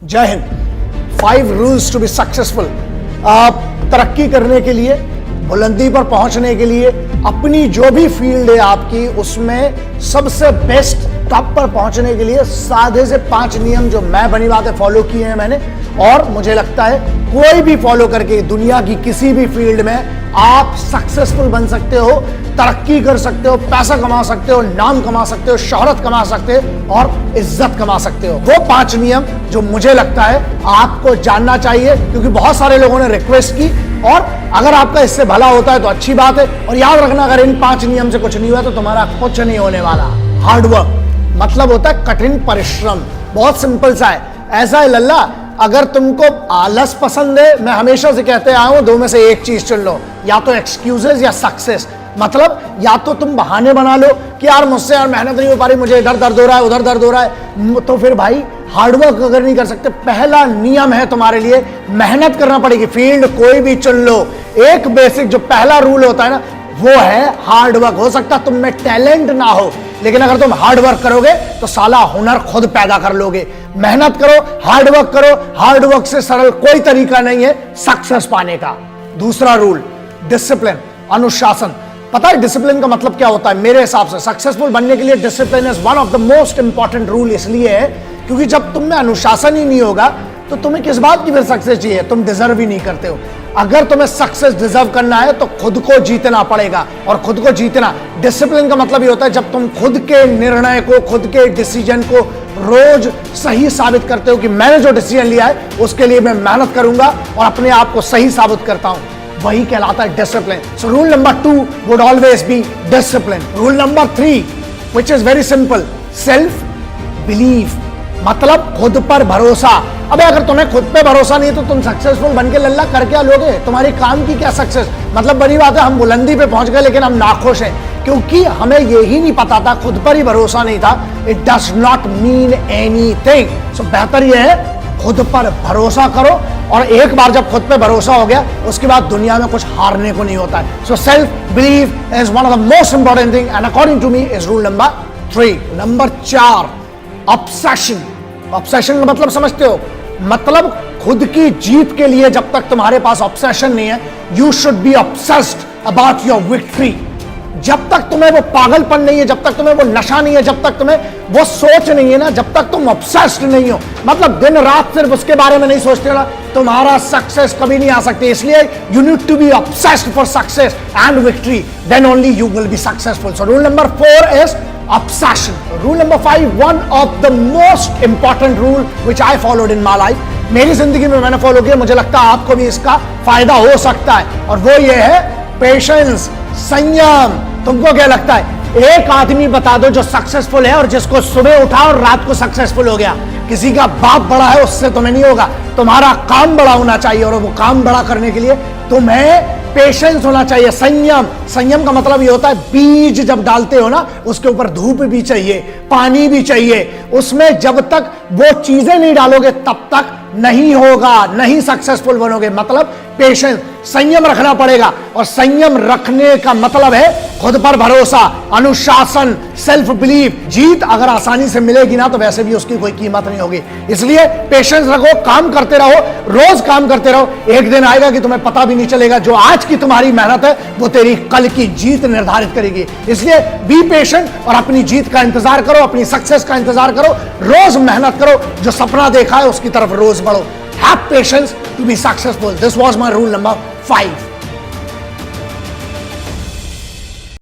जय हिंद। 5 rules to be successful. तरक्की करने के लिए, बुलंदी पर पहुंचने के लिए, अपनी जो भी फील्ड है आपकी उसमें सबसे बेस्ट टॉप पर पहुंचने के लिए साधे से 5 नियम जो मैं बनी बातें फॉलो किए हैं मैंने, और मुझे लगता है कोई भी फॉलो करके दुनिया की किसी भी फील्ड में आप सक्सेसफुल बन सकते हो, तरक्की कर सकते हो, पैसा कमा सकते हो, नाम कमा सकते हो, शोहरत कमा सकते हो और इज्जत कमा सकते हो। वो 5 नियम जो मुझे लगता है आपको जानना चाहिए, क्योंकि बहुत सारे लोगों ने रिक्वेस्ट की, और अगर आपका इससे भला होता है तो अच्छी बात है। और याद रखना, अगर इन 5 नियम से कुछ नहीं हुआ तो तुम्हारा कुछ नहीं होने वाला। हार्डवर्क मतलब होता है कठिन परिश्रम। बहुत सिंपल सा है, ऐसा है लल्ला, अगर तुमको आलस पसंद है, मैं हमेशा से कहते आया हूं, 2 में से एक चीज चुन लो, या तो एक्सक्यूजेस या सक्सेस। मतलब या तो तुम बहाने बना लो कि यार मुझसे यार मेहनत नहीं हो पा रही, मुझे इधर दर्द हो रहा है, उधर दर्द हो रहा है, तो फिर भाई हार्डवर्क अगर नहीं कर सकते, पहला नियम है तुम्हारे लिए मेहनत करना पड़ेगी। फील्ड कोई भी चुन लो, एक बेसिक जो पहला रूल होता है ना, वो है हार्डवर्क। हो सकता है तुम में टैलेंट ना हो, लेकिन अगर तुम हार्डवर्क करोगे तो साला हुनर खुद पैदा कर लोगे। मेहनत करो, हार्डवर्क करो, हार्डवर्क से सरल कोई तरीका नहीं है सक्सेस पाने का। दूसरा रूल, डिसिप्लिन, अनुशासन। पता है डिसिप्लिन का मतलब क्या होता है? मेरे हिसाब से सक्सेसफुल बनने के लिए discipline is one of the most important rule. इसलिए है क्योंकि जब तुम में अनुशासन ही नहीं होगा तो तुम्हें किस बात की फिर सक्सेस चाहिए? तुम डिजर्व ही नहीं करते हो। अगर तुम्हें सक्सेस डिजर्व करना है तो खुद को जीतना पड़ेगा, और खुद को जीतना, डिसिप्लिन का मतलब ये होता है जब तुम खुद के निर्णय को, खुद के डिसीजन को रोज सही साबित करते हो कि मैंने जो डिसीजन लिया है उसके लिए मैं मेहनत करूंगा और अपने आप को सही साबित करता हूं, वही कहलाता है discipline. So rule number 2 would always be discipline. Rule number 3 which is very simple, self believe, मतलब खुद पर भरोसा। अबे अगर तुम्हें खुद पे भरोसा नहीं है तो तुम सक्सेसफुल बन के लल्ला कर क्या लोगे? तुम्हारी काम की क्या सक्सेस? मतलब बड़ी बात है, हम बुलंदी पे पहुंच गए लेकिन हम नाखुश हैं क्योंकि हमें यही नहीं पता था, खुद पर ही भरोसा नहीं था। It does not mean anything. So बेहतर यह है खुद पर भरोसा करो, और एक बार जब खुद पे भरोसा हो गया उसके बाद दुनिया में कुछ हारने को नहीं होता है। So self believe is one of the most important thing and according to me is rule number 3। Number 4, obsession. Obsession का मतलब समझते हो? मतलब खुद की जीत के लिए जब तक तुम्हारे पास ऑब्सेशन नहीं है, you should be obsessed about your victory. जब तक तुम्हें वो पागलपन नहीं है, जब तक तुम्हें वो नशा नहीं है, जब तक तुम्हें वो सोच नहीं है ना, जब तक तुम ऑब्सेस्ड नहीं हो, मतलब दिन रात सिर्फ उसके बारे में नहीं सोचते ना, तुम्हारा सक्सेस कभी नहीं आ सकती। इसलिए you need to be obsessed for success and victory, then only you will be successful. So rule number 4 is obsession. Rule number 5, one of the most important rule which I followed in my life. मेरी जिंदगी में मैंने follow किया, मुझे लगता है आपको भी इसका फायदा हो सकता है, और वो ये है पेशेंस, संयम। तुमको क्या लगता है? एक आदमी बता दो जो सक्सेसफुल है और जिसको सुबह उठा और रात को सक्सेसफुल हो गया। किसी का बाप बड़ा है उससे तुम्हें नहीं होगा, तुम्हारा काम बड़ा होना चाहिए, और वो काम बड़ा करने के लिए तुम्हें पेशेंस होना चाहिए, संयम। संयम का मतलब ये होता है बीज जब डालते हो ना, उसके ऊपर धूप भी चाहिए, पानी भी चाहिए, उसमें जब तक वो चीजें नहीं डालोगे तब तक नहीं होगा, नहीं सक्सेसफुल बनोगे। मतलब पेशेंस, संयम रखना पड़ेगा, और संयम रखने का मतलब है खुद पर भरोसा, अनुशासन, सेल्फ बिलीव। जीत अगर आसानी से मिलेगी ना तो वैसे भी उसकी कोई कीमत नहीं होगी। इसलिए पेशेंस रखो, काम करते रहो, रोज काम करते रहो। एक दिन आएगा कि तुम्हें पता भी नहीं चलेगा, जो आज की तुम्हारी मेहनत है वो तेरी कल की जीत निर्धारित करेगी। इसलिए बी पेशेंट और अपनी जीत का इंतजार करो, अपनी सक्सेस का इंतजार करो, रोज मेहनत करो, जो सपना देखा है उसकी तरफ रोज बढ़ो। Have patience to be successful. This was my rule number 5.